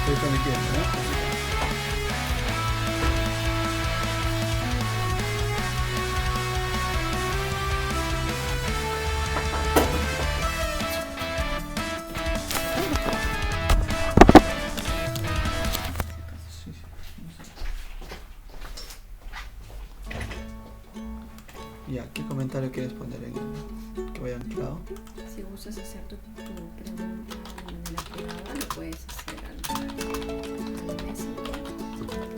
Estoy transmitiendo, ¿no? Sí, sí, no sé. Ya, ¿qué comentario quieres poner que vaya anclado? Si gustas hacer tu pregunta de manera privada, lo puedes hacer al Messenger o al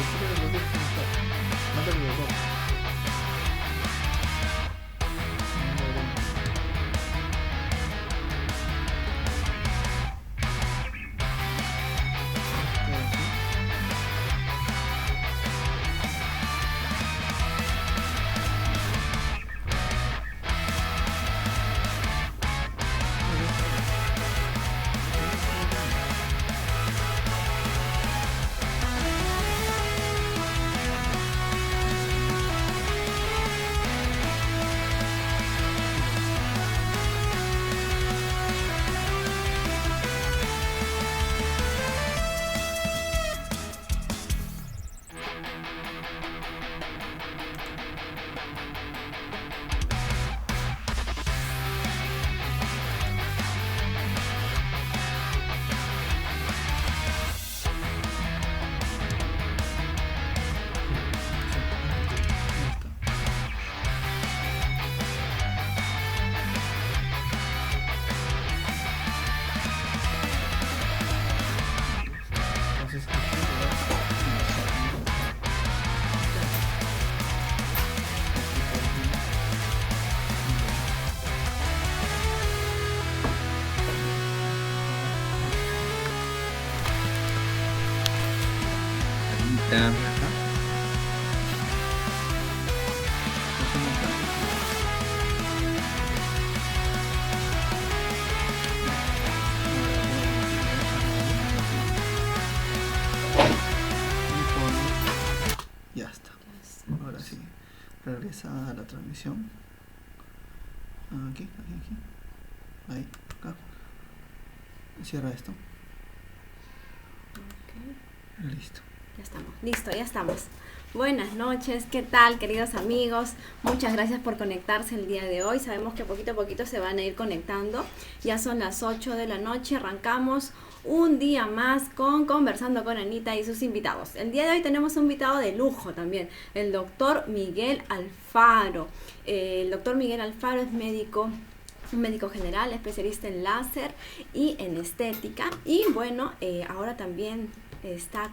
Cualquiera de los dos puede estar. Mándale los dos. Ya. Ya está. Ahora sí. Regresa a la transmisión. Aquí. Ahí, acá. Cierra esto. Ok. Listo. Ya estamos, listo, ya estamos. Buenas noches, ¿qué tal, queridos amigos? Muchas gracias por conectarse el día de hoy. Sabemos que poquito a poquito se van a ir conectando. Ya son las 8 de la noche, arrancamos un día más con Conversando con Anita y sus invitados. El día de hoy tenemos un invitado de lujo también, el doctor Miguel Alfaro. El doctor Miguel Alfaro es médico, un médico general, especialista en láser y en estética. Y bueno, ahora también está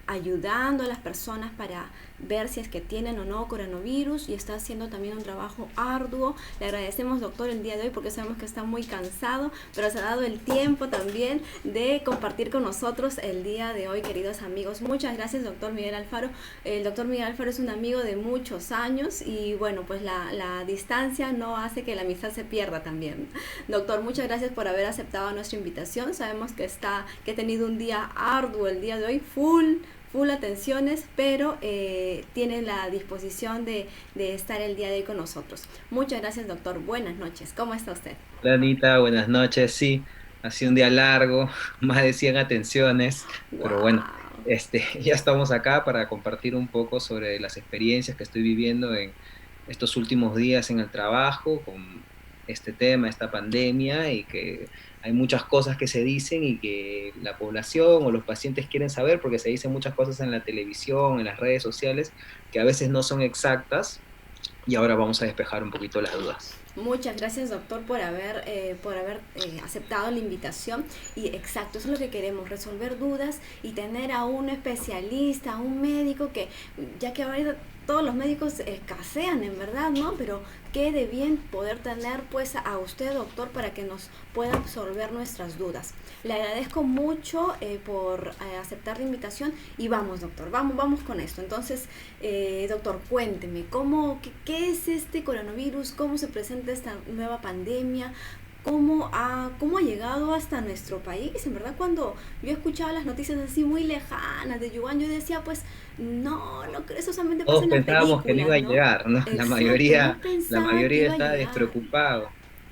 ayudando a las personas para ver si es que tienen o no coronavirus, y está haciendo también un trabajo arduo. Le agradecemos, doctor, el día de hoy porque sabemos que está muy cansado, pero se ha dado el tiempo también de compartir con nosotros el día de hoy, queridos amigos. Muchas gracias, doctor Miguel Alfaro. El doctor Miguel Alfaro es un amigo de muchos años y bueno, pues la distancia no hace que la amistad se pierda también. Doctor, muchas gracias por haber aceptado nuestra invitación. Sabemos que ha tenido un día arduo el día de hoy, full atenciones, pero tiene la disposición de estar el día de hoy con nosotros. Muchas gracias, doctor. Buenas noches. ¿Cómo está usted? Hola Anita, buenas noches. Sí, ha sido un día largo, más de 100 atenciones, pero bueno, Wow. ya estamos acá para compartir un poco sobre las experiencias que estoy viviendo en estos últimos días en el trabajo con este tema, esta pandemia, y que hay muchas cosas que se dicen y que la población o los pacientes quieren saber porque se dicen muchas cosas en la televisión, en las redes sociales, que a veces no son exactas, y ahora vamos a despejar un poquito las dudas. Muchas gracias, doctor, por haber aceptado la invitación. Y exacto, eso es lo que queremos, resolver dudas y tener a un especialista, a un médico que, ya que ahora todos los médicos escasean, en verdad, ¿no? Pero quede bien poder tener pues a usted, doctor, para que nos pueda absorber nuestras dudas. Le agradezco mucho por aceptar la invitación y vamos, doctor, vamos con esto. Entonces, doctor, cuénteme, ¿qué es este coronavirus? ¿Cómo se presenta esta nueva pandemia? ¿Cómo ha llegado hasta nuestro país? En verdad, cuando yo escuchaba las noticias así muy lejanas de Yuan, yo decía, pues, no creo, eso solamente pasa Todos en las pensábamos que no iba películas, a ¿no? llegar, ¿no? Exacto, no La pensaban que mayoría iba a estaba llegar. despreocupado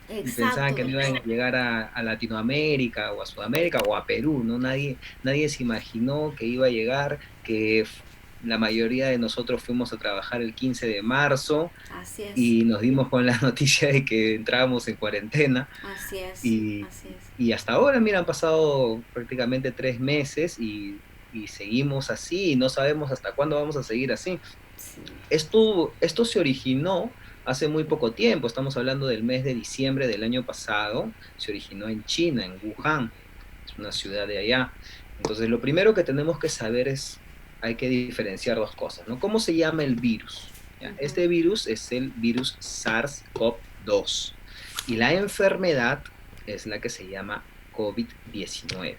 y pensaban Exacto, que no iban a doctor. llegar a Latinoamérica o a Sudamérica o a Perú, ¿no? Nadie se imaginó que iba a llegar, la mayoría de nosotros fuimos a trabajar el 15 de marzo Así es, y nos dimos con la noticia de que entrábamos en cuarentena, así es, y, así es. y hasta ahora, mira, han pasado prácticamente 3 meses y seguimos así y no sabemos hasta cuándo vamos a seguir así. Sí, Esto se originó hace muy poco tiempo, estamos hablando del mes de diciembre del año pasado, se originó en China, en Wuhan, es una ciudad de allá. Entonces, lo primero que tenemos que saber es, hay que diferenciar dos cosas, ¿no? ¿Cómo se llama el virus? ¿Ya? Este virus es el virus SARS-CoV-2 y la enfermedad es la que se llama COVID-19.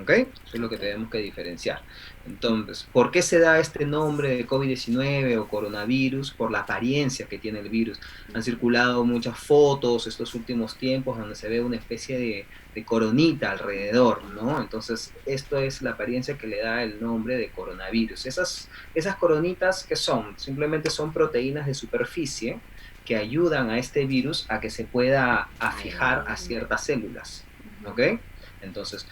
¿Ok? Eso es lo que tenemos que diferenciar. Entonces, ¿por qué se da este nombre de COVID-19 o coronavirus? Por la apariencia que tiene el virus. Han circulado muchas fotos estos últimos tiempos donde se ve una especie de coronita alrededor, ¿no? Entonces, esto es la apariencia que le da el nombre de coronavirus. Esas coronitas, ¿qué son? Simplemente son proteínas de superficie que ayudan a este virus a que se pueda afijar a ciertas células, ¿ok? Entonces,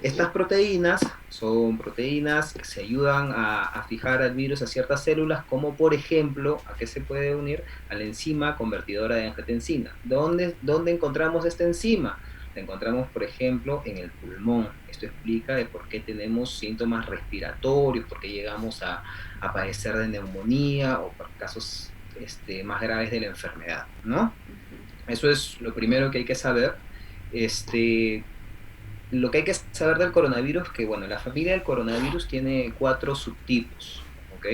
estas proteínas son proteínas que se ayudan a fijar al virus a ciertas células, como por ejemplo, ¿a qué se puede unir? A la enzima convertidora de angiotensina. ¿Dónde encontramos esta enzima? La encontramos, por ejemplo, en el pulmón. Esto explica de por qué tenemos síntomas respiratorios, por qué llegamos a padecer de neumonía o por casos más graves de la enfermedad, ¿no? Eso es lo primero que hay que saber. Lo que hay que saber del coronavirus es que, bueno, la familia del coronavirus tiene 4 subtipos, ¿ok?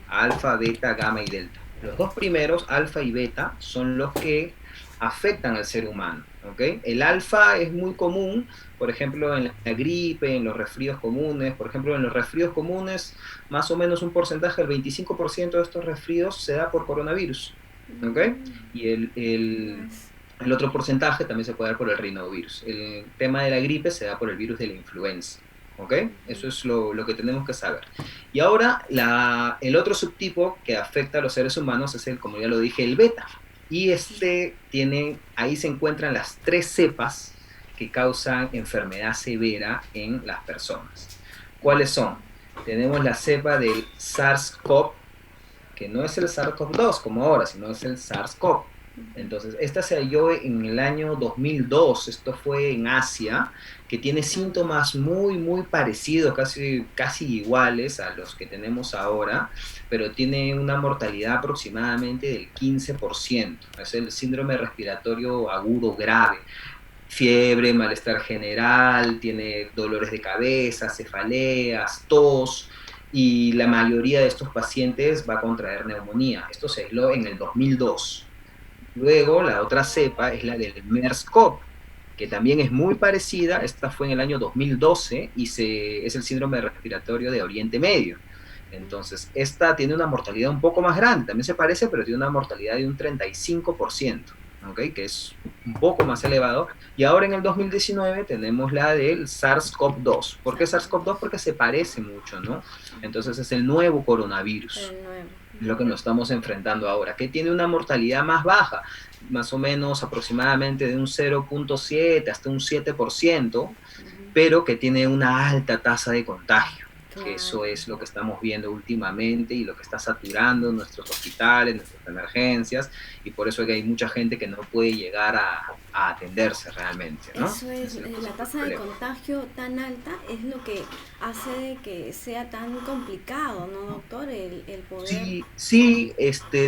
Alfa, beta, gamma y delta. Los dos primeros, alfa y beta, son los que afectan al ser humano, ¿ok? El alfa es muy común, por ejemplo, en la gripe, en los resfríos comunes. Por ejemplo, en los resfríos comunes, más o menos un porcentaje, el 25% de estos resfríos se da por coronavirus, ¿ok? Y el otro porcentaje también se puede dar por el rinovirus. El tema de la gripe se da por el virus de la influenza. ¿Ok? Eso es lo que tenemos que saber. Y ahora, el otro subtipo que afecta a los seres humanos es como ya lo dije, el beta. Y ahí se encuentran las 3 cepas que causan enfermedad severa en las personas. ¿Cuáles son? Tenemos la cepa del SARS-CoV, que no es el SARS-CoV-2 como ahora, sino es el SARS-CoV. Entonces, esta se halló en el año 2002, esto fue en Asia, que tiene síntomas muy, muy parecidos, casi iguales a los que tenemos ahora, pero tiene una mortalidad aproximadamente del 15%. Es el síndrome respiratorio agudo grave. Fiebre, malestar general, tiene dolores de cabeza, cefaleas, tos, y la mayoría de estos pacientes va a contraer neumonía. Esto se aisló en el 2002. Luego, la otra cepa es la del MERS-CoV, que también es muy parecida. Esta fue en el año 2012 y es el síndrome respiratorio de Oriente Medio. Entonces, esta tiene una mortalidad un poco más grande, también se parece, pero tiene una mortalidad de un 35%, ¿okay? Que es un poco más elevado. Y ahora en el 2019 tenemos la del SARS-CoV-2. ¿Por qué SARS-CoV-2? Porque se parece mucho, ¿no? Entonces es el nuevo coronavirus. El nuevo. Lo que nos estamos enfrentando ahora, que tiene una mortalidad más baja, más o menos aproximadamente de un 0.7 hasta un 7%, pero que tiene una alta tasa de contagio. Que eso es lo que estamos viendo últimamente y lo que está saturando nuestros hospitales, nuestras emergencias, y por eso es que hay mucha gente que no puede llegar a atenderse realmente, ¿no? Eso es, la tasa de contagio tan alta es lo que hace que sea tan complicado, ¿no, doctor? El poder... Sí,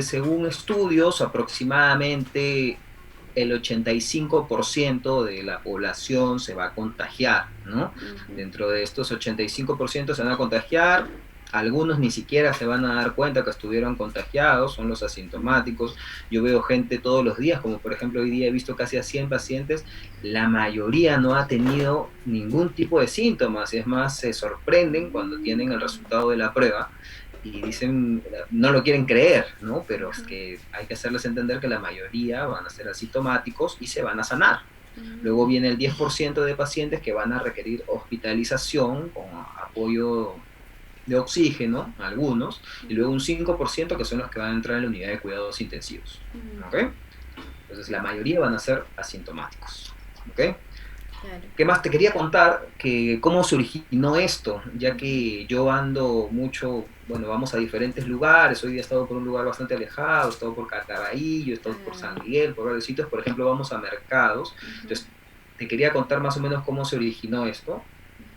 según estudios, aproximadamente el 85% de la población se va a contagiar, ¿no? Dentro de estos 85% se van a contagiar, algunos ni siquiera se van a dar cuenta que estuvieron contagiados, son los asintomáticos. Yo veo gente todos los días, como por ejemplo hoy día he visto casi a 100 pacientes, la mayoría no ha tenido ningún tipo de síntomas, y es más, se sorprenden cuando tienen el resultado de la prueba y dicen, no lo quieren creer, ¿no? Pero es que hay que hacerles entender que la mayoría van a ser asintomáticos y se van a sanar. Luego viene el 10% de pacientes que van a requerir hospitalización con apoyo de oxígeno, algunos, y luego un 5% que son los que van a entrar en la unidad de cuidados intensivos. ¿Ok? Entonces la mayoría van a ser asintomáticos. ¿Ok? Claro. ¿Qué más te quería contar? Que cómo se originó esto, ya que yo ando mucho, bueno, vamos a diferentes lugares. Hoy día he estado por un lugar bastante alejado, he estado por Caraballo, he estado por San Miguel, por varios sitios. Por ejemplo, vamos a mercados. Entonces, te quería contar más o menos cómo se originó esto.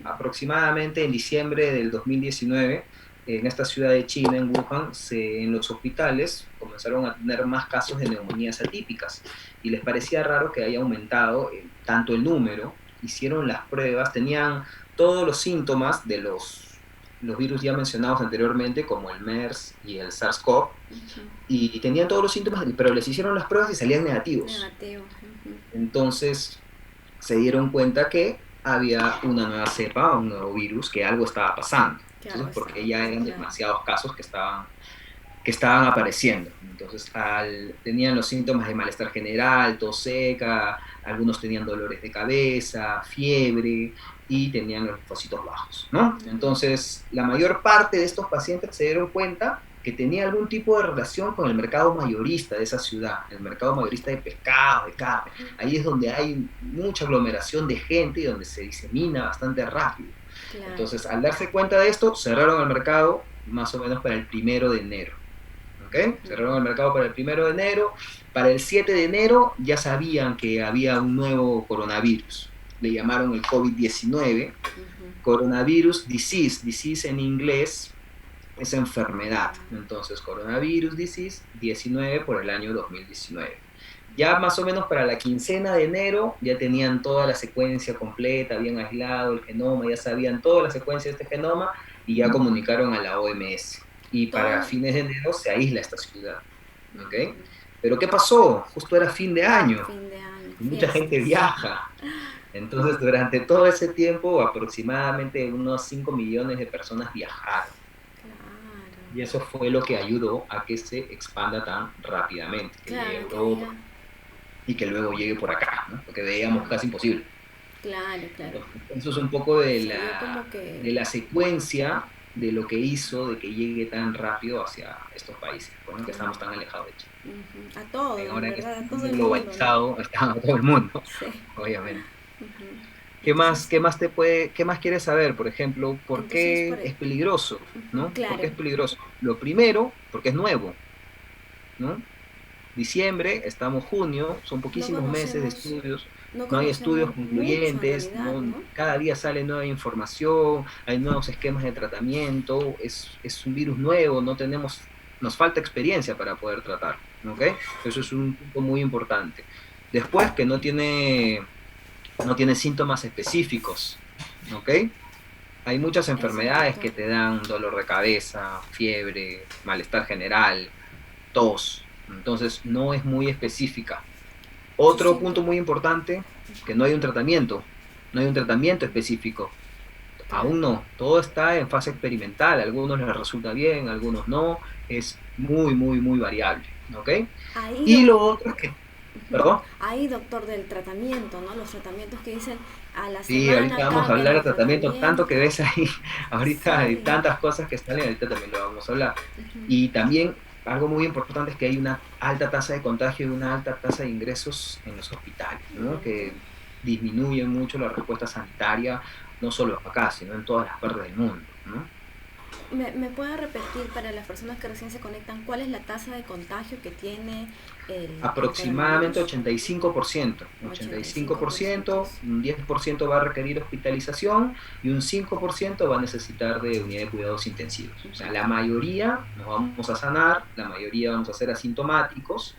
Aproximadamente en diciembre del 2019, en esta ciudad de China, en Wuhan, en los hospitales comenzaron a tener más casos de neumonías atípicas y les parecía raro que haya aumentado tanto el número hicieron las pruebas, tenían todos los síntomas de los virus ya mencionados anteriormente, como el MERS y el SARS-CoV, y tenían todos los síntomas, pero les hicieron las pruebas y salían negativos. Negativo. Entonces se dieron cuenta que había una nueva cepa, un nuevo virus, que algo estaba pasando. Entonces, porque ya eran demasiados casos que estaban apareciendo. Entonces, tenían los síntomas de malestar general, tos seca, algunos tenían dolores de cabeza, fiebre, y tenían los linfocitos bajos, ¿no? Entonces, la mayor parte de estos pacientes se dieron cuenta que tenía algún tipo de relación con el mercado mayorista de esa ciudad, el mercado mayorista de pescado, de carne. Ahí es donde hay mucha aglomeración de gente y donde se disemina bastante rápido. Claro. Entonces, al darse cuenta de esto, cerraron el mercado más o menos para el 1 de enero. ¿Okay? Cerraron el mercado para el 1 de enero. Para el 7 de enero ya sabían que había un nuevo coronavirus. Le llamaron el COVID-19. Coronavirus disease. Disease en inglés es enfermedad. Entonces, coronavirus disease 19 por el año 2019. Ya más o menos para la quincena de enero ya tenían toda la secuencia completa, habían aislado el genoma, ya sabían toda la secuencia de este genoma y ya comunicaron a la OMS. Y para fines de enero se aísla esta ciudad. ¿Okay? Pero ¿qué pasó? Justo era fin de año. Y mucha gente viaja. Entonces, durante todo ese tiempo, aproximadamente unos 5 millones de personas viajaron. Y eso fue lo que ayudó a que se expanda tan rápidamente. Que llegue a Europa y que luego llegue por acá, ¿no? Porque veíamos casi imposible. Claro. Eso es un poco de la secuencia de lo que hizo de que llegue tan rápido hacia estos países, ¿no? Que estamos tan alejados de Chile. A todos, ahora que ¿verdad? está globalizado, ¿no? Está a todo el mundo, obviamente. ¿Qué más quieres saber? Por ejemplo, ¿por qué es peligroso? ¿No? Claro. ¿Por qué es peligroso? Lo primero, porque es nuevo, ¿no? Diciembre, estamos junio, son poquísimos meses de estudios, no hay estudios concluyentes, realidad, ¿no? Cada día sale nueva información, hay nuevos esquemas de tratamiento, es un virus nuevo, nos falta experiencia para poder tratar, ¿ok? Eso es un punto muy importante. Después, que no tiene síntomas específicos, ¿ok? Hay muchas enfermedades que te dan dolor de cabeza, fiebre, malestar general, tos. Entonces no es muy específica. Otro punto muy importante, que no hay un tratamiento específico. Aún no, todo está en fase experimental, a algunos les resulta bien, a algunos no, es muy, muy, muy variable, ¿ok? Y lo otro es que, ¿perdón? Ahí, doctor, del tratamiento, ¿no? Los tratamientos que dicen a la semana. Sí, ahorita vamos a hablar de tratamientos, tanto que ves ahí, ahorita hay tantas cosas que salen, ahorita también lo vamos a hablar. Y también algo muy importante es que hay una alta tasa de contagio y una alta tasa de ingresos en los hospitales, ¿no? Que disminuyen mucho la respuesta sanitaria, no solo acá, sino en todas las partes del mundo, ¿no? ¿Me puede repetir para las personas que recién se conectan cuál es la tasa de contagio que tiene aproximadamente 85%. 85%, un 10% va a requerir hospitalización y un 5% va a necesitar de unidad de cuidados intensivos. O sea, la mayoría nos vamos a sanar, la mayoría vamos a ser asintomáticos,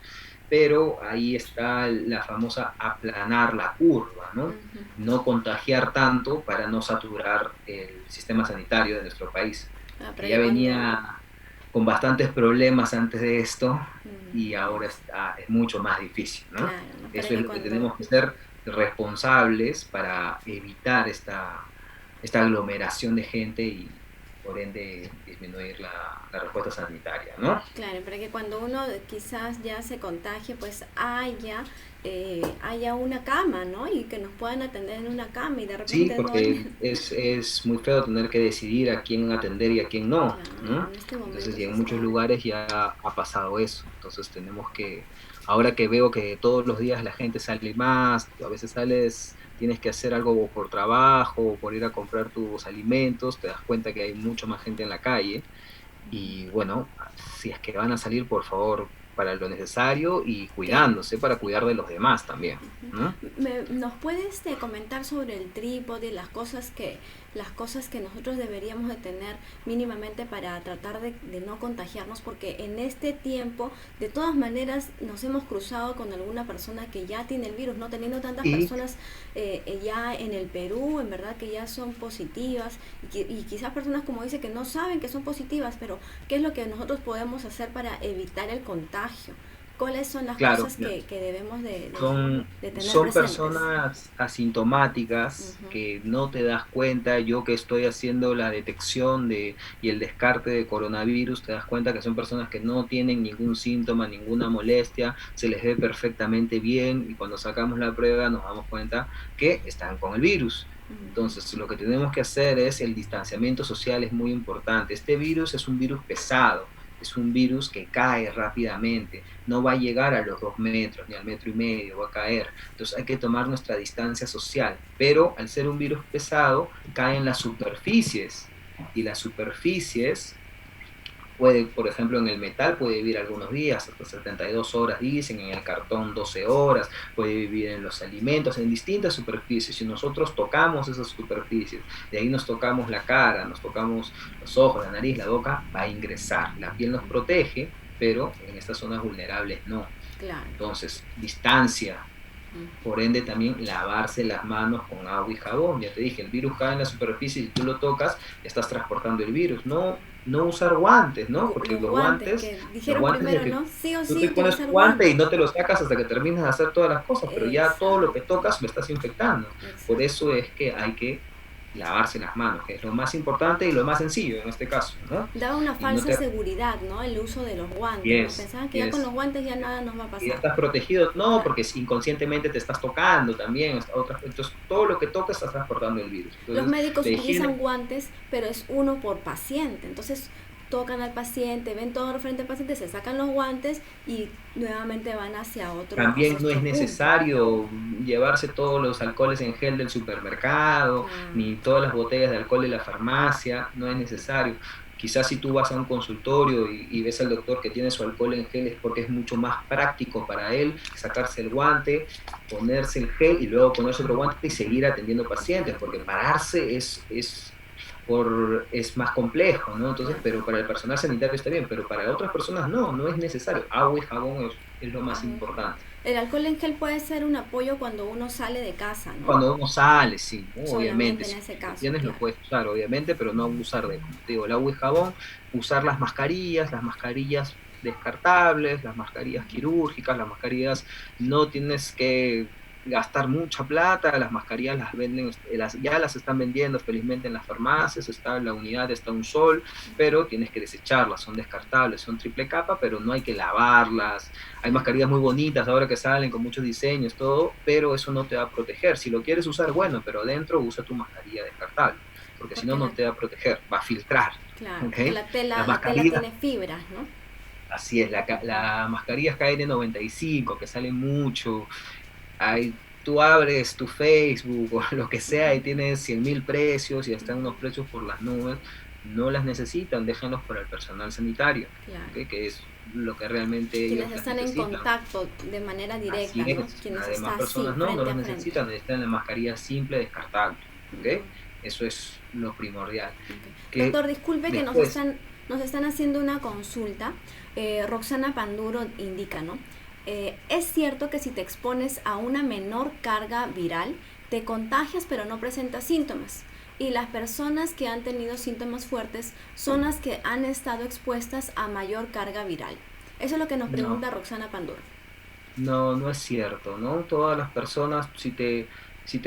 pero ahí está la famosa aplanar la curva, ¿no? No contagiar tanto para no saturar el sistema sanitario de nuestro país. Ya venía con bastantes problemas antes de esto y ahora es mucho más difícil, ¿no? Claro, eso es lo que tenemos que ser responsables para evitar esta aglomeración de gente y por ende disminuir la respuesta sanitaria, ¿no? Claro, para que cuando uno quizás ya se contagie, pues haya una cama, ¿no? Y que nos puedan atender en una cama y de repente... Sí, porque es muy feo tener que decidir a quién atender y a quién no, ¿no? Entonces, y en muchos lugares ya ha pasado eso. Entonces tenemos que, ahora que veo que todos los días la gente sale más, a veces tienes que hacer algo por trabajo o por ir a comprar tus alimentos, te das cuenta que hay mucho más gente en la calle y bueno, si es que van a salir, por favor, para lo necesario y cuidándose para cuidar de los demás también, ¿no? ¿Nos puedes comentar sobre el trípode, las cosas que las cosas que nosotros deberíamos de tener mínimamente para tratar de no contagiarnos, porque en este tiempo de todas maneras nos hemos cruzado con alguna persona que ya tiene el virus, no teniendo tantas Y personas ya en el Perú, en verdad que ya son positivas y quizás personas como dice que no saben que son positivas, pero ¿qué es lo que nosotros podemos hacer para evitar el contagio? ¿Cuáles son las claro, cosas que debemos son, de tener son presentes? personas asintomáticas Ujú. que no te das cuenta. Yo que estoy haciendo la detección y el descarte de coronavirus, te das cuenta que son personas que no tienen ningún síntoma, ninguna molestia, se les ve perfectamente bien y cuando sacamos la prueba nos damos cuenta que están con el virus. Ujú. Entonces, lo que tenemos que hacer es el distanciamiento social es muy importante. Este virus es un virus pesado, es un virus que cae rápidamente, no va a llegar a los 2 metros ni al 1,5 metros, va a caer. Entonces hay que tomar nuestra distancia social, pero al ser un virus pesado, cae en las superficies y las superficies puede, por ejemplo, en el metal puede vivir algunos días, hasta 72 horas dicen, en el cartón 12 horas, puede vivir en los alimentos, en distintas superficies. Si nosotros tocamos esas superficies, de ahí nos tocamos la cara, nos tocamos los ojos, la nariz, la boca, va a ingresar. La piel nos protege, pero en estas zonas vulnerables no. Claro. Entonces, distancia, Ujú. por ende también lavarse las manos con agua y jabón. Ya te dije, el virus cae en la superficie y si tú lo tocas, estás transportando el virus. No, no usar guantes, ¿no? Porque Los guantes que los dijeron guantes de primero, que ¿no? Sí o tú sí te pones un utilizar guante y guantes. no te lo sacas hasta que terminas de hacer todas las cosas, pero ya todo lo que Exacto, tocas lo estás infectando. Por exacto. eso es que hay que lavarse las manos, que es lo más importante y lo más sencillo en este caso, ¿no? Daba una Y no falsa te... seguridad, ¿no? El uso de los guantes, ¿no? Yes, Pensaban que ya con yes. los guantes ya nada nos va a Y ya pasar. estás protegido. No, Claro. porque si inconscientemente te estás tocando también. Entonces, todo lo que tocas estás transportando el virus. Los Entonces, médicos la utilizan higiene guantes, pero es uno por paciente. Entonces tocan al paciente, ven todo frente al paciente, se sacan los guantes y nuevamente van también hacia no es otro punto. necesario llevarse todos los alcoholes en gel del supermercado, Claro. ni todas las botellas de alcohol de la farmacia. No es necesario. Quizás si tú vas a un consultorio y ves al doctor que tiene su alcohol en gel es porque es mucho más práctico para él sacarse el guante, ponerse el gel y luego ponerse otro guante y seguir atendiendo pacientes, porque pararse es más complejo, ¿no? Entonces, Claro. pero para el personal sanitario está bien, pero para otras personas no, no es necesario. Agua y jabón es lo más Agua y jabón. importante. El alcohol en gel puede ser un apoyo cuando uno sale de casa, ¿no? Cuando uno sale, sí, ¿no? Obviamente, Solamente en si ese lo caso, tienes lo claro. puedes usar, obviamente, pero no abusar de, como te digo, el agua y jabón, usar las mascarillas descartables, las mascarillas quirúrgicas, las mascarillas no tienes que gastar mucha plata, las mascarillas las venden, ya las están vendiendo felizmente en las farmacias, está la unidad, está un sol, pero tienes que desecharlas, son descartables, son triple capa, pero no hay que lavarlas. Hay Claro. mascarillas muy bonitas ahora que salen con muchos diseños, todo, pero eso no te va a proteger. Si lo quieres usar, bueno, pero adentro usa tu mascarilla descartable, porque si no, Porque la, no te va a proteger, va a filtrar. claro, ¿Ok? porque Las la tela mascarillas, tiene fibras, ¿no? así es, la mascarilla KN95, que sale mucho, tú abres tu Facebook o lo que sea y tienes 100.000 precios y están unos precios por las nubes, no las necesitan, déjenlos para el personal sanitario, Claro. ¿okay? Que es lo que realmente Quienes ellos las están en necesitan. contacto de manera Así directa, ¿no? es, Quienes las demás están así, personas no, no frente las a frente. necesitan, necesitan la mascarilla simple, descartable, ¿ok? Ujú. Eso es lo primordial. Okay. Que Doctor, disculpe que después, nos están haciendo una consulta. Roxana Panduro indica, ¿no? Es cierto que si te expones a una menor carga viral, te contagias pero no presentas síntomas. Y las personas que han tenido síntomas fuertes son las que han estado expuestas a mayor carga viral. Eso es lo que nos no, pregunta Roxana Panduro. no, no es cierto, ¿no? Todas las personas, si te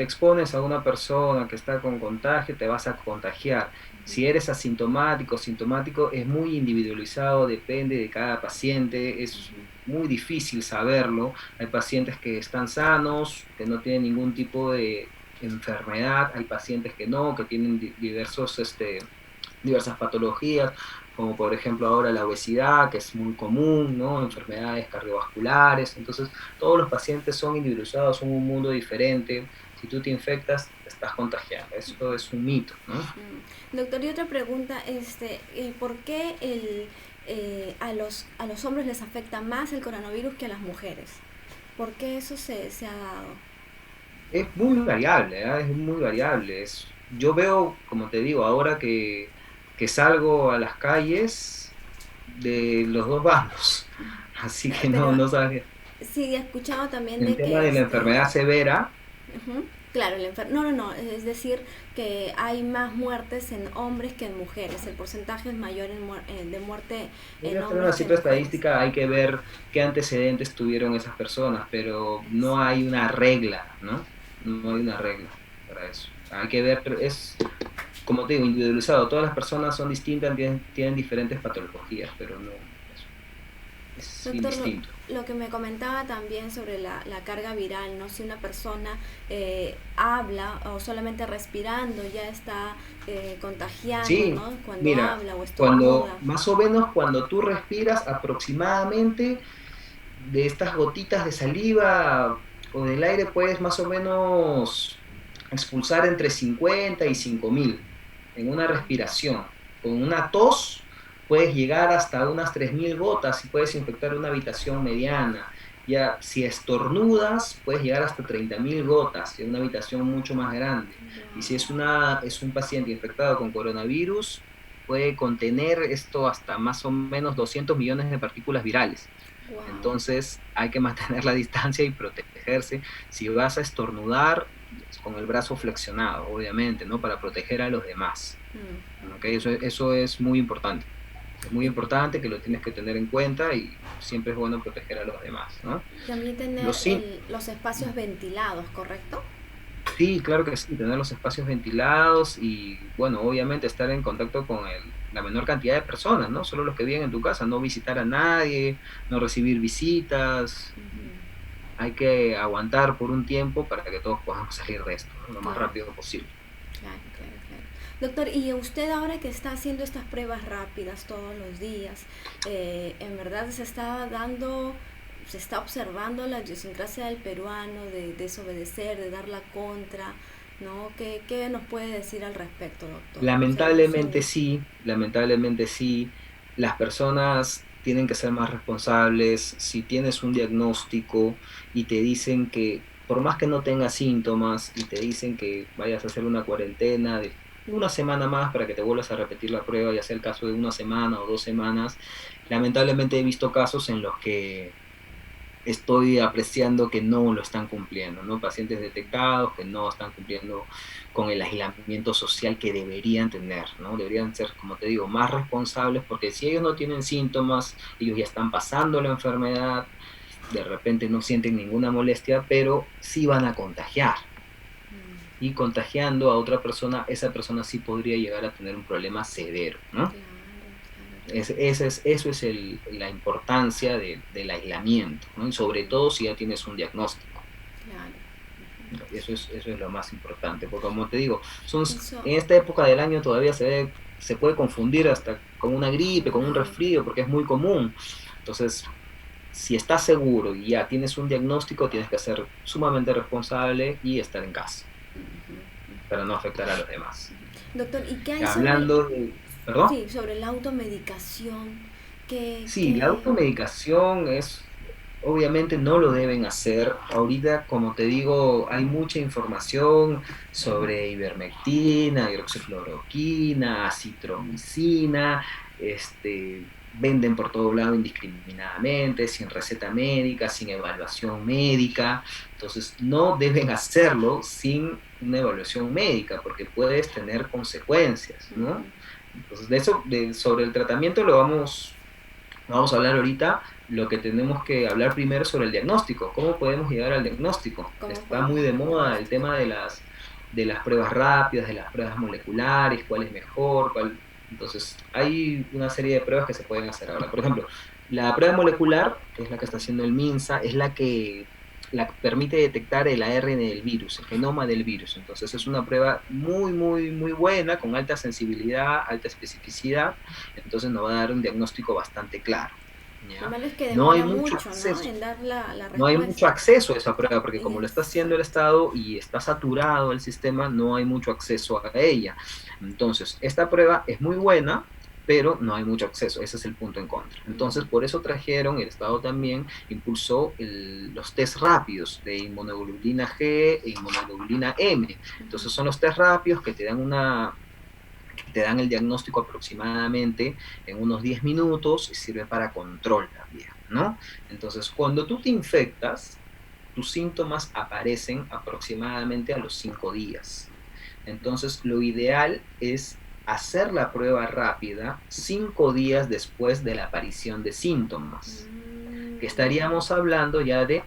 expones a una persona que está con contagio, te vas a contagiar. Si eres asintomático, sintomático, es muy individualizado, depende de cada paciente, es muy difícil saberlo. Hay pacientes que están sanos, que no tienen ningún tipo de enfermedad, hay pacientes que no, que tienen diversas patologías, como por ejemplo ahora la obesidad, que es muy común, ¿no? Enfermedades cardiovasculares. Entonces, todos los pacientes son individualizados, son un mundo diferente. Si tú te infectas, te estás contagiando. Eso es un mito, ¿no? Doctor, y otra pregunta, ¿por qué a los hombres les afecta más el coronavirus que a las mujeres? ¿Por qué eso se ha dado? Es muy variable, ¿eh? Es muy variable. yo veo, como te digo, ahora que salgo a las calles de los dos bandos, así que no, Pero no sabes. sí, he escuchado también El de tema que de la enfermedad severa, ujú, claro, no, no, no, es decir, que hay más muertes en hombres que en mujeres. El porcentaje es mayor de muerte en podría ser una hombres que en cifra mujeres. estadística, hay que ver qué antecedentes tuvieron esas personas, pero no hay una regla, ¿no? No hay una regla para eso. Hay que ver, es, como te digo, individualizado. Todas las personas son distintas, tienen diferentes patologías, pero no, es Doctor, indistinto. lo que me comentaba también sobre la carga viral, ¿no? Si una persona habla o solamente respirando ya está contagiando, Sí, ¿no? Cuando mira, habla o cuando estornuda. más o menos cuando tú respiras aproximadamente de estas gotitas de saliva o del aire, puedes más o menos expulsar entre 50 y 5.000 en una respiración. Con una tos puedes llegar hasta unas 3.000 gotas y puedes infectar una habitación mediana. Ya si estornudas, puedes llegar hasta 30.000 gotas en una habitación mucho más grande. Y si es un paciente infectado con coronavirus, puede contener esto hasta más o menos 200 millones de partículas virales. Wow. Entonces hay que mantener la distancia y protegerse. Si vas a estornudar, con el brazo flexionado, obviamente, ¿no? Para proteger a los demás. ¿Ok? Eso es muy importante. Es muy Y importante que lo tienes que tener en cuenta y siempre es bueno proteger a los demás, ¿no? también tener Los sí, los espacios ventilados, ¿correcto? sí, claro que sí, tener los espacios ventilados y, bueno, obviamente estar en contacto con la menor cantidad de personas, ¿no? Solo los que viven en tu casa, no visitar a nadie, no recibir visitas. Ujú. Hay que aguantar por un tiempo para que todos podamos salir de esto, ¿no? Lo más Claro, rápido posible. claro, claro, claro. Doctor, y usted ahora que está haciendo estas pruebas rápidas todos los días, en verdad se está observando la idiosincrasia del peruano de desobedecer, de dar la contra, ¿no? ¿Qué nos puede decir al respecto, doctor? Según su... Lamentablemente sí, las personas tienen que ser más responsables. Si tienes un diagnóstico y te dicen que, por más que no tengas síntomas, y te dicen que vayas a hacer una cuarentena de una semana más para que te vuelvas a repetir la prueba, ya sea el caso de una semana o 2 semanas, lamentablemente he visto casos en los que estoy apreciando que no lo están cumpliendo, ¿no? Pacientes detectados que no están cumpliendo con el aislamiento social que deberían tener, ¿no? Deberían ser, como te digo, más responsables porque si ellos no tienen síntomas, ellos ya están pasando la enfermedad, de repente no sienten ninguna molestia, pero sí van a contagiar. Mm, Y contagiando a otra persona, esa persona sí podría llegar a tener un problema severo, ¿no? claro, claro, Eso es la importancia del aislamiento, ¿no? Y sobre todo si ya tienes un diagnóstico. claro. Eso es lo más importante, porque como te digo, son, Eso, en esta época del año todavía se puede confundir hasta con una gripe, con un una resfrío, porque es muy común. Entonces, si estás seguro y ya tienes un diagnóstico, tienes que ser sumamente responsable y estar en casa para no afectar a los demás. doctor, ¿y qué hay sobre, Hablando de, ¿perdón? sí, sobre la automedicación? Sí, la automedicación es, obviamente no lo deben hacer. Ahorita, como te digo, hay mucha información sobre ivermectina, hidroxicloroquina, acitromicina, venden por todo lado indiscriminadamente, sin receta médica, sin evaluación médica. Entonces, no deben hacerlo sin una evaluación médica, porque puedes tener consecuencias, ¿no? Entonces, sobre el tratamiento vamos a hablar ahorita. Lo que tenemos que hablar primero sobre el diagnóstico. ¿Cómo podemos llegar al diagnóstico? ¿Cómo Está podemos muy de llegar al moda el diagnóstico? tema de las pruebas rápidas, de las pruebas moleculares, cuál es mejor, cuál... Entonces, hay una serie de pruebas que se pueden hacer ahora. Por ejemplo, la prueba molecular, que es la que está haciendo el MINSA, es la que permite detectar el ARN del virus, el genoma del virus. Entonces, es una prueba muy, muy, muy buena, con alta sensibilidad, alta especificidad. Entonces, nos va a dar un diagnóstico bastante claro. Lo ¿Ya? malo es que No hay demora mucho mucho, ¿no? acceso, En dar la no hay mucho respuesta. acceso a esa prueba, porque como lo está haciendo el Exacto. Estado y está saturado el sistema, no hay mucho acceso a ella. Entonces, esta prueba es muy buena, pero no hay mucho acceso, ese es el punto en contra. Entonces, por eso trajeron, el Estado también impulsó los test rápidos de inmunoglobulina G e inmunoglobulina M. Entonces, son los test rápidos que te dan el diagnóstico aproximadamente en unos 10 minutos y sirve para control también, ¿no? Entonces, cuando tú te infectas, tus síntomas aparecen aproximadamente a los 5 días. Entonces, lo ideal es hacer la prueba rápida 5 días después de la aparición de síntomas, que estaríamos hablando ya de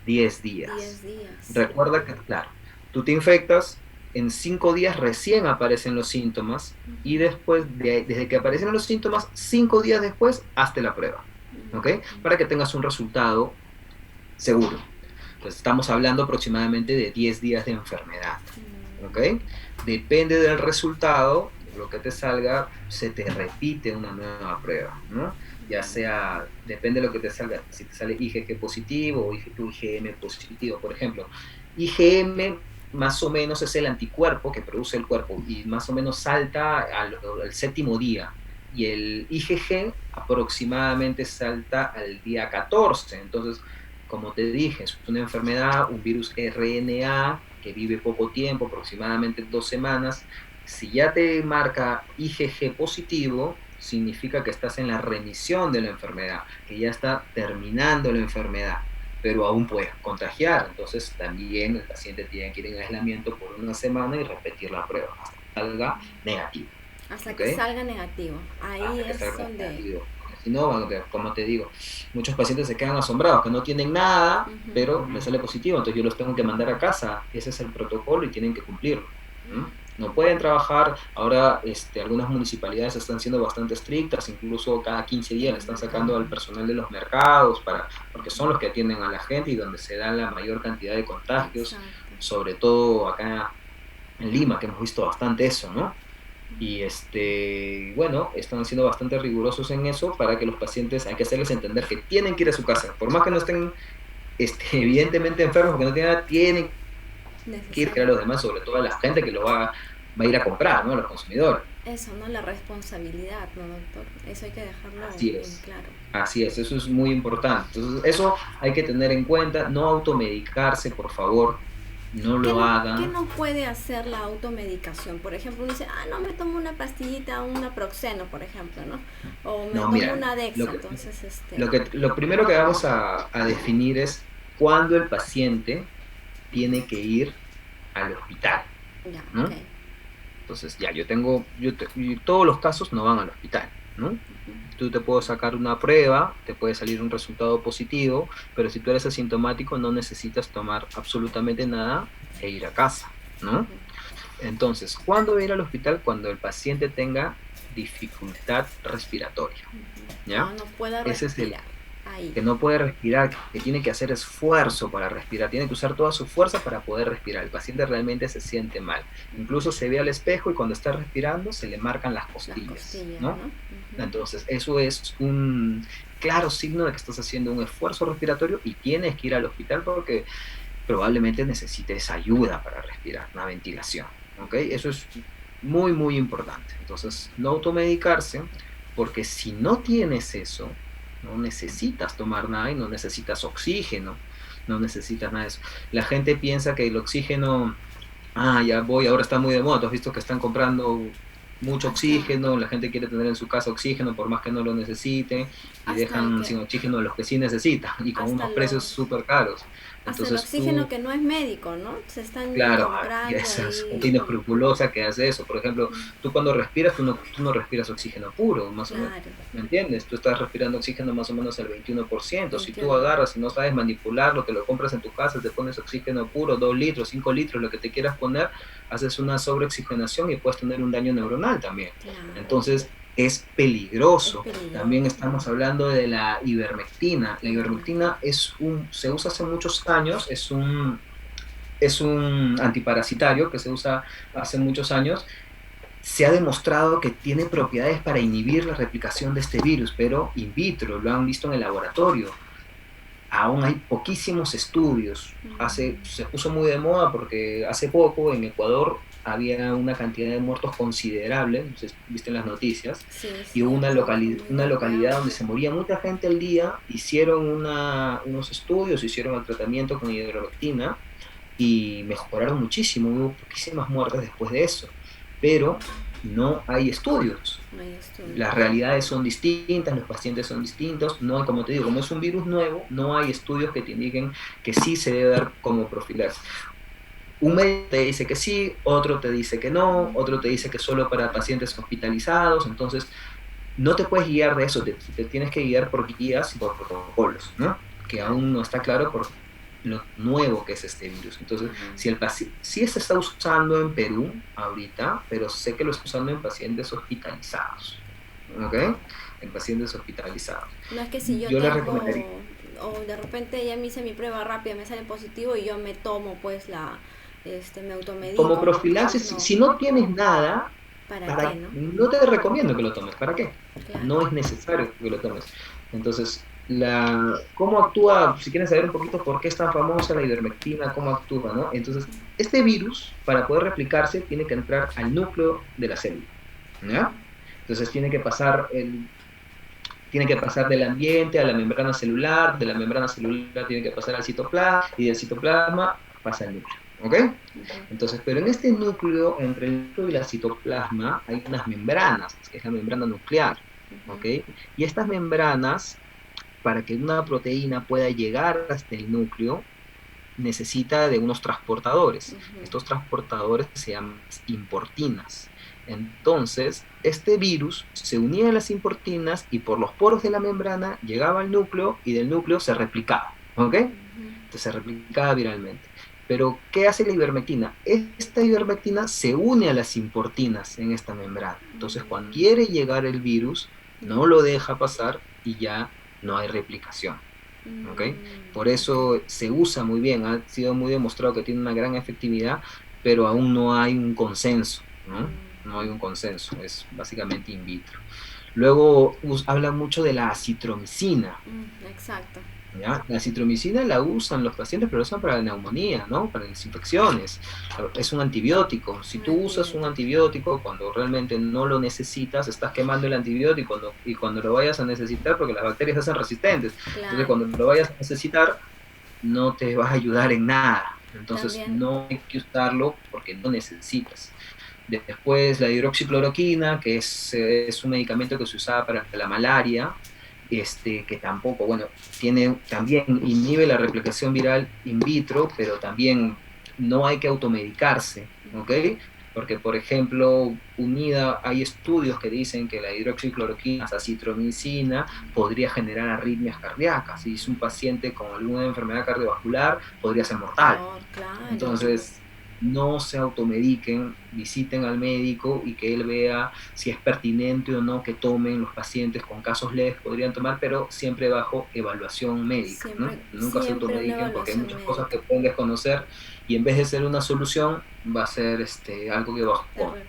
10 días. 10 días. Recuerda que, claro, tú te infectas, en 5 días recién aparecen los síntomas y después, desde que aparecen los síntomas, 5 días después, hazte la prueba, ¿ok? Para que tengas un resultado seguro. Entonces, estamos hablando aproximadamente de 10 días de enfermedad, ¿ok? Depende del resultado, lo que te salga, se te repite una nueva prueba, ¿no? Ya sea, depende de lo que te salga, si te sale IgG positivo o IgM positivo, por ejemplo. IgM más o menos es el anticuerpo que produce el cuerpo y más o menos salta al 7º día. Y el IgG aproximadamente salta al día 14. Entonces, como te dije, es una enfermedad, un virus RNA que vive poco tiempo, aproximadamente 2 semanas. Si ya te marca IgG positivo, significa que estás en la remisión de la enfermedad, que ya está terminando la enfermedad, pero aún puedes contagiar. Entonces también el paciente tiene que ir en aislamiento por 1 semana y repetir la prueba hasta que salga negativo. Hasta ¿Ok? que salga negativo. Ahí Hasta que es salga donde... negativo. Si no, bueno, como te digo, muchos pacientes se quedan asombrados, que no tienen nada, pero les sale positivo, entonces yo los tengo que mandar a casa. Ese es el protocolo y tienen que cumplirlo. No pueden trabajar. Ahora algunas municipalidades están siendo bastante estrictas, incluso cada 15 días le están sacando al personal de los mercados, porque son los que atienden a la gente y donde se da la mayor cantidad de contagios. Exacto. Sobre todo acá en Lima, que hemos visto bastante eso, ¿no? Y bueno, están siendo bastante rigurosos en eso para que los pacientes, hay que hacerles entender que tienen que ir a su casa, por más que no estén evidentemente enfermos, porque no tienen nada, tienen que ir, que a los demás, sobre todo a la gente que lo va a ir a comprar, ¿no? A los consumidores. Eso, ¿no? La responsabilidad, ¿no, doctor? Eso hay que dejarlo Así bien es. claro. Así es, eso es muy importante. Entonces, eso hay que tener en cuenta, no automedicarse, por favor, no lo hagan. ¿Qué no puede hacer la automedicación? Por ejemplo, uno dice, no me tomo una pastillita, una Proxeno, por ejemplo, ¿no? O me tomo una Dexa, entonces... Lo primero que vamos a definir es cuándo el paciente tiene que ir al hospital, ya, ¿no? Okay. Entonces, todos los casos no van al hospital, ¿no? Tú te puedo sacar una prueba, te puede salir un resultado positivo, pero si tú eres asintomático no necesitas tomar absolutamente nada e ir a casa, ¿no? Entonces, ¿cuándo ir al hospital? Cuando el paciente tenga dificultad respiratoria, ¿ya? No pueda respirar. Ese es el ahí. Que no puede respirar, que tiene que hacer esfuerzo para respirar, tiene que usar toda su fuerza para poder respirar. El paciente realmente se siente mal. Incluso se ve al espejo y cuando está respirando se le marcan las costillas, ¿no? Entonces, eso es un claro signo de que estás haciendo un esfuerzo respiratorio y tienes que ir al hospital porque probablemente necesites ayuda para respirar, una ventilación, ¿ok? Eso es muy, muy importante. Entonces, no automedicarse, porque si no tienes eso, no necesitas tomar nada y no necesitas oxígeno, no necesitas nada de eso. La gente piensa que el oxígeno, ahora está muy de moda, tú has visto que están comprando mucho oxígeno, la gente quiere tener en su casa oxígeno por más que no lo necesite y dejan sin oxígeno a los que sí necesitan y con unos precios súper caros. Entonces, hasta el oxígeno que no es médico, ¿no? Se están comprando. Y esa es gente inescrupulosa que hace eso. Por ejemplo, tú cuando respiras, tú no respiras oxígeno puro, más o menos. ¿Me entiendes? Tú estás respirando oxígeno más o menos al 21%. Si tú agarras y no sabes manipularlo, te lo compras en tu casa, te pones oxígeno puro, 2 litros, 5 litros, lo que te quieras poner, haces una sobreoxigenación y puedes tener un daño neuronal también. Entonces, es peligroso. También estamos hablando de la ivermectina. La ivermectina se usa hace muchos años, es un antiparasitario que se usa hace muchos años. Se ha demostrado que tiene propiedades para inhibir la replicación de este virus, pero in vitro, lo han visto en el laboratorio. Aún hay poquísimos estudios. Se puso muy de moda porque hace poco en Ecuador había una cantidad de muertos considerable, no sé si viste en las noticias, Sí, y hubo una, muy una localidad golpeado. donde se moría mucha gente al día, hicieron unos estudios, hicieron el tratamiento con ivermectina y mejoraron muchísimo, hubo poquísimas muertes después de eso, pero no hay estudios. No hay estudio. Las realidades son distintas, los pacientes son distintos, no, como te digo, como es un virus nuevo, no hay estudios que te indiquen que sí se debe dar como profilaxis. Un médico te dice que sí, otro te dice que no, otro te dice que solo para pacientes hospitalizados, entonces no te puedes guiar de eso, te tienes que guiar por guías y por protocolos, ¿no? Que Claro. aún no está claro por lo nuevo que es este virus. Entonces, Ajá. si el sí se está usando en Perú ahorita, pero sé que lo está usando en pacientes hospitalizados, ¿ok? En pacientes hospitalizados. No es que si yo Yo le tengo, recomendaría, o de repente ya me hice mi prueba rápida, me sale positivo y yo me tomo pues me como automedico. profilaxis, No, si no tienes nada, ¿para qué, no? no te recomiendo que lo tomes. ¿Para qué? Claro. No es necesario que lo tomes. Entonces, ¿cómo actúa? Si quieres saber un poquito por qué es tan famosa la ivermectina, cómo actúa, ¿no? Entonces, este virus, para poder replicarse, tiene que entrar al núcleo de la célula, ¿ya? Entonces, tiene que pasar del ambiente a la membrana celular, de la membrana celular tiene que pasar al citoplasma, y del citoplasma pasa al núcleo, ¿ok? Entonces, pero en este núcleo, entre el núcleo y la citoplasma, hay unas membranas, que es la membrana nuclear, ¿ok? Y estas membranas, para que una proteína pueda llegar hasta el núcleo, necesita de unos transportadores. Estos transportadores se llaman importinas. Entonces, este virus se unía a las importinas y por los poros de la membrana llegaba al núcleo y del núcleo se replicaba, ¿ok? Entonces se replicaba viralmente. Pero, ¿qué hace la ivermectina? Esta ivermectina se une a las importinas en esta membrana. Entonces, cuando quiere llegar el virus, no lo deja pasar y ya no hay replicación. ¿Ok? Por eso se usa muy bien, ha sido muy demostrado que tiene una gran efectividad, pero aún no hay un consenso, ¿no? No hay un consenso, es básicamente in vitro. Luego habla mucho de la acitromicina. Exacto. ¿Ya? La acitromicina la usan los pacientes, pero la usan para la neumonía, ¿no? Para las infecciones. Es un antibiótico. Si tú usas un antibiótico cuando realmente no lo necesitas, estás quemando el antibiótico y cuando lo vayas a necesitar, porque las bacterias se hacen resistentes, entonces cuando lo vayas a necesitar, no te vas a ayudar en nada. Entonces También. no hay que usarlo porque no necesitas. Después la hidroxicloroquina, que es un medicamento que se usaba para la malaria, que tampoco, bueno, también inhibe la replicación viral in vitro, pero también no hay que automedicarse, ¿ok? Porque, por ejemplo, hay estudios que dicen que la hidroxicloroquina, acitromicina, podría generar arritmias cardíacas. Si es un paciente con alguna enfermedad cardiovascular, podría ser mortal. Claro. Entonces, no se automediquen, visiten al médico y que él vea si es pertinente o no que tomen. Los pacientes con casos leves podrían tomar, pero siempre bajo evaluación médica, ¿no? Nunca se automediquen porque hay muchas cosas que pueden desconocer y en vez de ser una solución va a ser algo que va a jugar,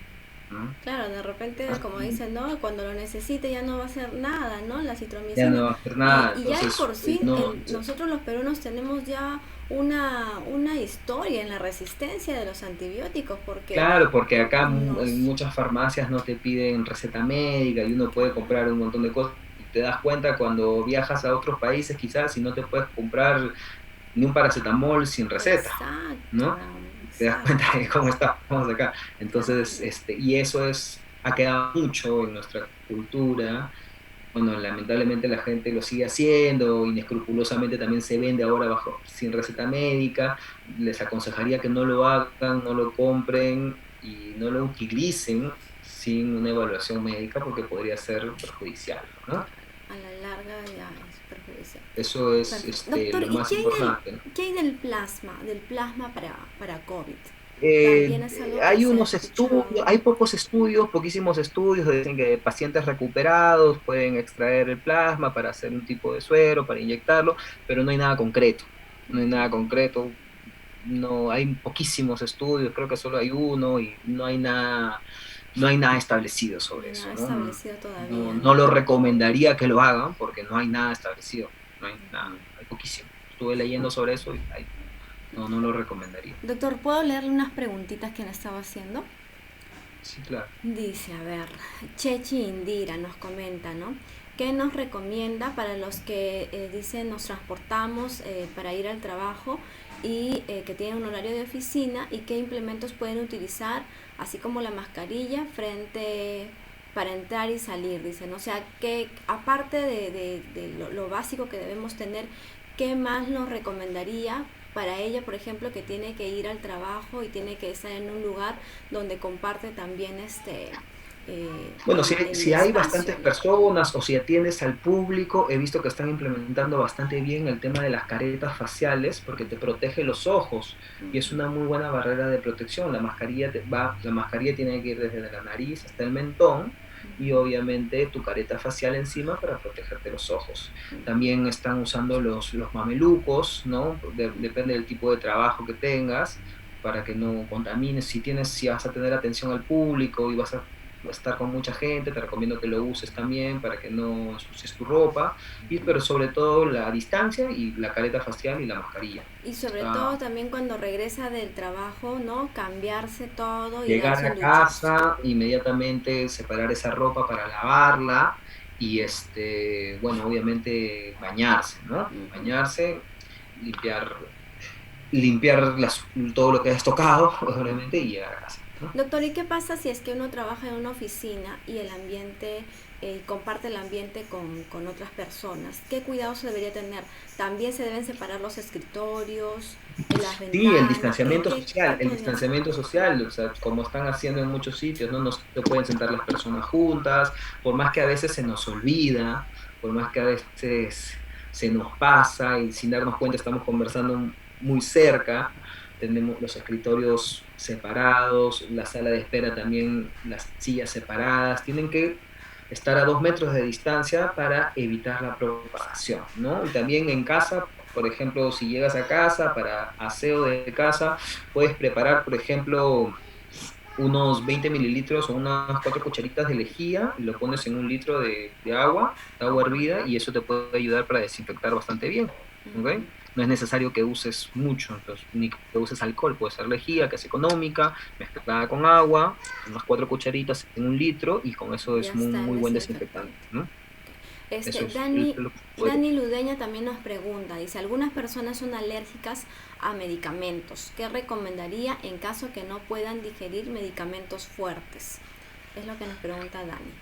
¿no? Claro, de repente, como dicen, ¿no? Cuando lo necesite ya no va a hacer nada, ¿no? La citromicina. Ya no va a hacer nada. Y ya de por sí, no, nosotros los peruanos tenemos ya una historia en la resistencia de los antibióticos, porque... Claro, porque acá en muchas farmacias no te piden receta médica y uno puede comprar un montón de cosas. Te das cuenta cuando viajas a otros países quizás y no te puedes comprar ni un paracetamol sin receta, ¿no? Te das cuenta de cómo estamos acá. Entonces, y eso ha quedado mucho en nuestra cultura. Bueno, lamentablemente la gente lo sigue haciendo, inescrupulosamente también se vende ahora sin receta médica. Les aconsejaría que no lo hagan, no lo compren y no lo utilicen sin una evaluación médica porque podría ser perjudicial, ¿no? A la larga ya es perjudicial. Eso es Doctor, lo más importante, ¿no? ¿Qué hay del plasma para COVID? Hay unos estudios, hay poquísimos estudios, dicen que pacientes recuperados pueden extraer el plasma para hacer un tipo de suero, para inyectarlo, pero no hay nada concreto, no hay poquísimos estudios, creo que solo hay uno y no hay nada establecido sobre eso, ¿no? Todavía, no lo recomendaría que lo hagan porque no hay nada establecido, no hay nada, hay poquísimo. Estuve leyendo sobre eso y no lo recomendaría. Doctor, ¿puedo leerle unas preguntitas que le estaba haciendo? Sí, claro. Dice, a ver, Chechi Indira nos comenta, ¿no? ¿Qué nos recomienda para los que, dicen, nos transportamos para ir al trabajo y que tienen un horario de oficina, y qué implementos pueden utilizar, así como la mascarilla, frente para entrar y salir? Dicen, o sea, que aparte de lo básico que debemos tener, ¿qué más nos recomendaría para ella, por ejemplo, que tiene que ir al trabajo y tiene que estar en un lugar donde comparte también Bueno, el si hay espacio, bastantes ¿no? personas o si atiendes al público, he visto que están implementando bastante bien el tema de las caretas faciales porque te protege los ojos y es una muy buena barrera de protección. La mascarilla tiene que ir desde la nariz hasta el mentón y obviamente tu careta facial encima para protegerte los ojos. También están usando los mamelucos, ¿no? Depende del tipo de trabajo que tengas para que no contamines. Si vas a tener atención al público y vas a estar con mucha gente, te recomiendo que lo uses también para que no ensucies tu ropa, pero sobre todo la distancia y la careta facial y la mascarilla. Y sobre Ah, todo también cuando regresa del trabajo, ¿no? Cambiarse todo y llegar darse a un duchazo. casa, inmediatamente separar esa ropa para lavarla y bueno, obviamente bañarse, ¿no? Ujú. Bañarse, limpiar, limpiar todo lo que has tocado, obviamente, y llegar a casa, ¿no? Doctor, ¿y qué pasa si es que uno trabaja en una oficina y el ambiente, comparte el ambiente con otras personas? ¿Qué cuidados se debería tener? ¿También se deben separar los escritorios, las Sí, ventanas? ¿Qué el tipo de... distanciamiento social, o sea, como están haciendo en muchos sitios, ¿no? No se pueden sentar las personas juntas, por más que a veces se nos olvida, por más que a veces se nos pasa y sin darnos cuenta estamos conversando muy cerca, tenemos los escritorios separados, la sala de espera también, las sillas separadas, tienen que estar a 2 metros de distancia para evitar la propagación, ¿no? Y también en casa, por ejemplo, si llegas a casa para aseo de casa, puedes preparar, por ejemplo, unos 20 mililitros o unas 4 cucharitas de lejía y lo pones en 1 litro de agua hervida, y eso te puede ayudar para desinfectar bastante bien, ¿ok? Ujú. No es necesario que uses mucho, entonces, ni que uses alcohol, puede ser lejía, que es económica, mezclada con agua, unas 4 cucharitas en 1 litro, y con eso Ya es está el muy buen desinfectante, desinfectante. ¿no? Eso es Dani, lo que puede. Dani Ludeña también nos pregunta, dice, algunas personas son alérgicas a medicamentos. ¿Qué recomendaría en caso que no puedan digerir medicamentos fuertes? Es lo que nos pregunta Dani.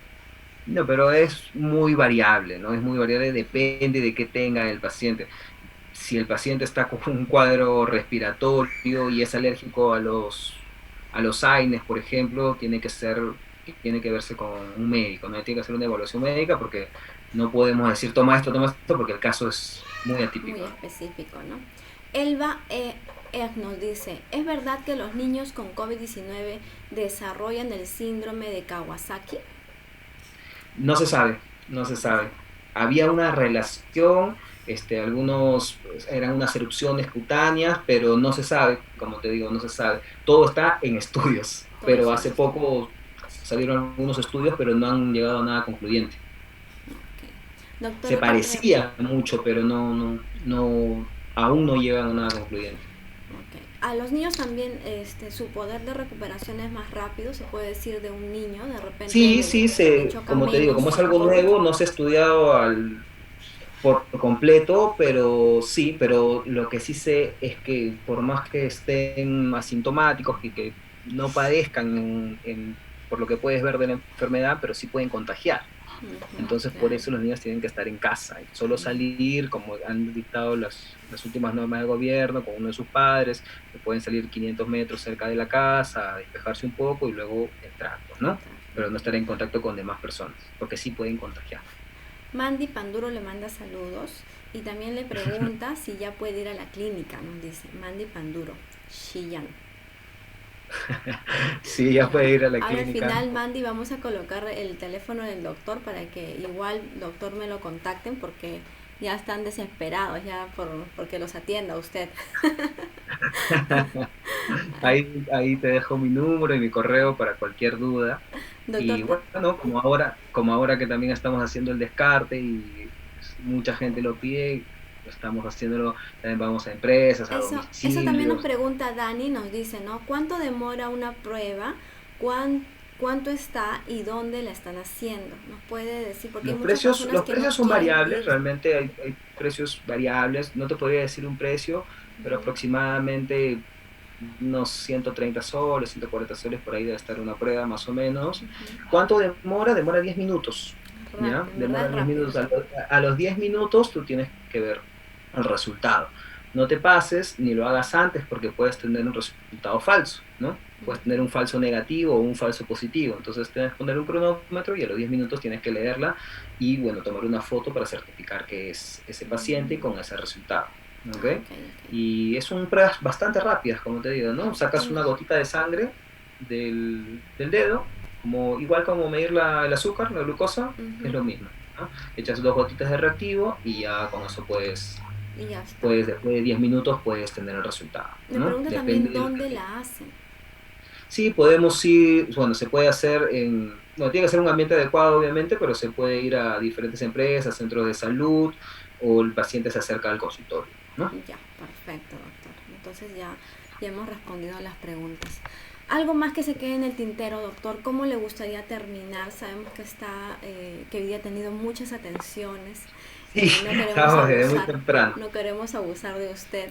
No, pero es muy variable, ¿no? Es muy variable, depende de qué tenga el paciente. Si el paciente está con un cuadro respiratorio y es alérgico a los AINES, por ejemplo, tiene que verse con un médico, ¿no? Tiene que hacer una evaluación médica porque no podemos decir toma esto, porque el caso es muy Muy atípico, ¿no? específico, ¿no? Elba nos dice, ¿es verdad que los niños con COVID-19 desarrollan el síndrome de Kawasaki? No se sabe, no se sabe. Había una relación, algunos eran unas erupciones cutáneas, pero no se sabe, como te digo, no se sabe. Todo está en estudios, Todo pero eso hace no está. poco salieron algunos estudios, pero no han llegado a nada concluyente. Okay. Doctor, Se otra pregunta. parecía mucho, pero aún no llegan a nada concluyente. Okay. A los niños también, su poder de recuperación es más rápido, se puede decir, de un niño, de repente Sí, sí, le choca como te digo, menos como es con algo COVID. nuevo, no se ha estudiado por completo, pero sí, pero lo que sí sé es que por más que estén asintomáticos y que no padezcan por lo que puedes ver de la enfermedad, pero sí pueden contagiar. Ujú, Entonces, por claro. eso los niños tienen que estar en casa y solo salir, como han dictado las últimas normas del gobierno, con uno de sus padres, que pueden salir 500 metros cerca de la casa, a despejarse un poco y luego entrar, pues, ¿no? Entrar. Pero no estar en contacto con demás personas, porque sí pueden contagiar. Mandy Panduro le manda saludos y también le pregunta si ya puede ir a la clínica, nos dice Mandy Panduro, Shiyan. Sí, ya puede ir a la Ahora al clínica. final, Mandy, vamos a colocar el teléfono del doctor para que igual, doctor, me lo contacten porque ya están desesperados ya porque los atienda usted. Ahí te dejo mi número y mi correo para cualquier duda. Doctor, Y bueno, como ahora que también estamos haciendo el descarte y mucha gente lo pide, estamos haciéndolo, también vamos a empresas, a Eso también nos domicilios. pregunta Dani, nos dice, ¿no? ¿Cuánto demora una prueba? ¿Cuánto está y dónde la están haciendo? ¿Nos puede decir? Porque hay muchas personas Los que no precios son quieren variables, ir. realmente hay precios variables, no te podría decir un precio, pero Ujú, aproximadamente unos 130 soles, 140 soles, por ahí debe estar una prueba más o menos. ujú. ¿Cuánto demora? Demora 10 minutos, ¿ya? Rápido, en verdad Demora es 10 rápido. minutos. A los 10 minutos tú tienes que ver el resultado. No te pases ni lo hagas antes porque puedes tener un resultado falso, ¿no? Puedes tener un falso negativo o un falso positivo. Entonces tienes que poner un cronómetro y a los 10 minutos tienes que leerla y, bueno, tomar una foto para certificar que es ese paciente y con ese resultado. ¿Ok? Ah, ok, ok. Y son pruebas bastante rápidas, como te digo, ¿no? Sacas una Mm, gotita de sangre del dedo, como, igual como medir el azúcar, la glucosa, es ujú. lo mismo, ¿no? Echas 2 gotitas de reactivo y ya con eso Y ya está. después de 10 minutos puedes tener el resultado, Me ¿no? pregunta Depende también de lo que dónde pidas. la hacen. Sí, podemos ir, bueno, se puede hacer no tiene que ser un ambiente adecuado, obviamente, pero se puede ir a diferentes empresas, centros de salud, o el paciente se acerca al consultorio, ¿no? Ya, perfecto, doctor. Entonces ya hemos respondido a las preguntas. Algo más que se quede en el tintero, doctor. ¿Cómo le gustaría terminar? Sabemos que que hoy día ha tenido muchas atenciones. Sí, No queremos estamos desde muy abusar, temprano. no queremos abusar de usted.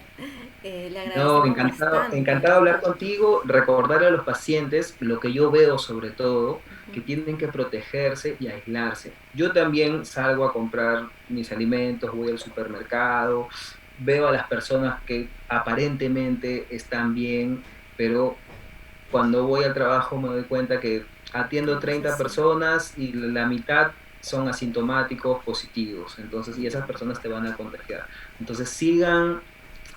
Le No, agradecemos encantado, bastante, encantado de hablar doctor. contigo, recordarle a los pacientes lo que yo veo sobre todo, Ujú. que tienen que protegerse y aislarse. Yo también salgo a comprar mis alimentos, voy al supermercado, veo a las personas que aparentemente están bien, pero cuando voy al trabajo me doy cuenta que Que atiendo no es 30 así. personas y la mitad son asintomáticos positivos, entonces, y esas personas te van a contagiar. Entonces sigan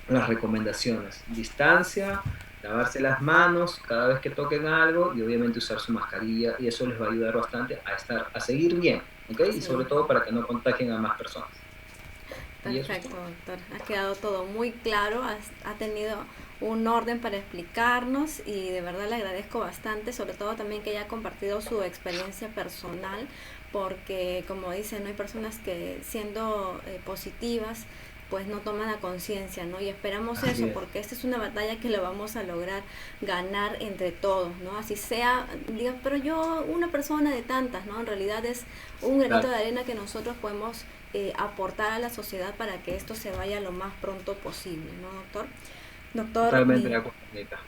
las recomendaciones: distancia, lavarse las manos cada vez que toquen algo y obviamente usar su mascarilla, y eso les va a ayudar bastante a seguir bien, ¿ok? Y Sí. sobre todo para que no contagien a más personas. Y eso es Perfecto, todo. doctor. Ha quedado todo muy claro, ha tenido un orden para explicarnos y de verdad le agradezco bastante, sobre todo también que haya compartido su experiencia personal, porque como dicen, no hay personas que siendo positivas pues no toman la conciencia, ¿no? Y esperamos Así eso, es. porque esta es una batalla que lo vamos a lograr ganar entre todos, ¿no? Así sea, diga, pero yo, una persona de tantas, ¿no? En realidad es un granito Claro, de arena que nosotros podemos aportar a la sociedad para que esto se vaya lo más pronto posible, ¿no, doctor? Doctor, totalmente de acuerdo, Anita.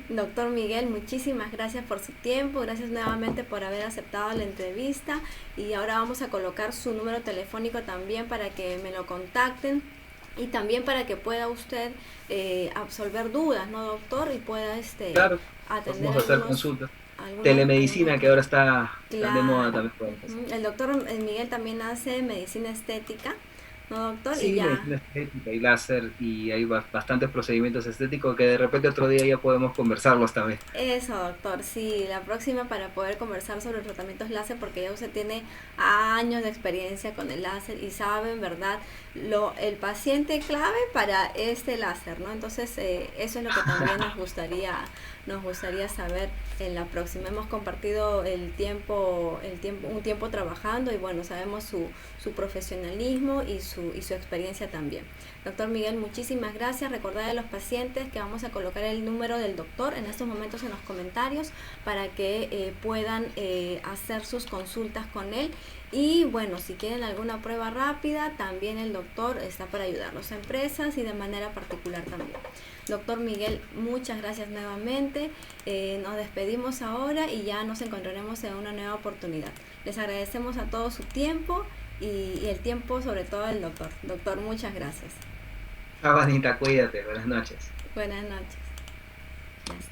doctor Miguel, muchísimas gracias por su tiempo, gracias nuevamente por haber aceptado la entrevista y ahora vamos a colocar su número telefónico también para que me lo contacten y también para que pueda usted absolver dudas, ¿no, doctor? Y pueda Claro, atender podemos hacer consultas. algunos Telemedicina, que ahora casos. está tan de moda, Claro. también podemos hacer. Ujú. El doctor Miguel también hace medicina estética, ¿no, doctor? Y Sí, ya. medicina estética y láser, y hay bastantes procedimientos estéticos que de repente otro día ya podemos conversarlos también. Eso, doctor. Sí, la próxima para poder conversar sobre tratamientos láser, porque ya usted tiene años de experiencia con el láser y sabe, en verdad, el paciente clave para este láser, ¿no? Entonces, eso es lo que también nos gustaría saber en la próxima. Hemos compartido un tiempo trabajando y bueno, sabemos su profesionalismo y su experiencia también. Doctor Miguel, muchísimas gracias. Recordar a los pacientes que vamos a colocar el número del doctor en estos momentos en los comentarios para que puedan hacer sus consultas con él. Y bueno, si quieren alguna prueba rápida, también el doctor está para ayudarlos a empresas y de manera particular también. Doctor Miguel, muchas gracias nuevamente. Nos despedimos ahora y ya nos encontraremos en una nueva oportunidad. Les agradecemos a todos su tiempo y el tiempo sobre todo del doctor. Doctor, muchas gracias. Chao, Anita, cuídate, buenas noches. Buenas noches. Ya está.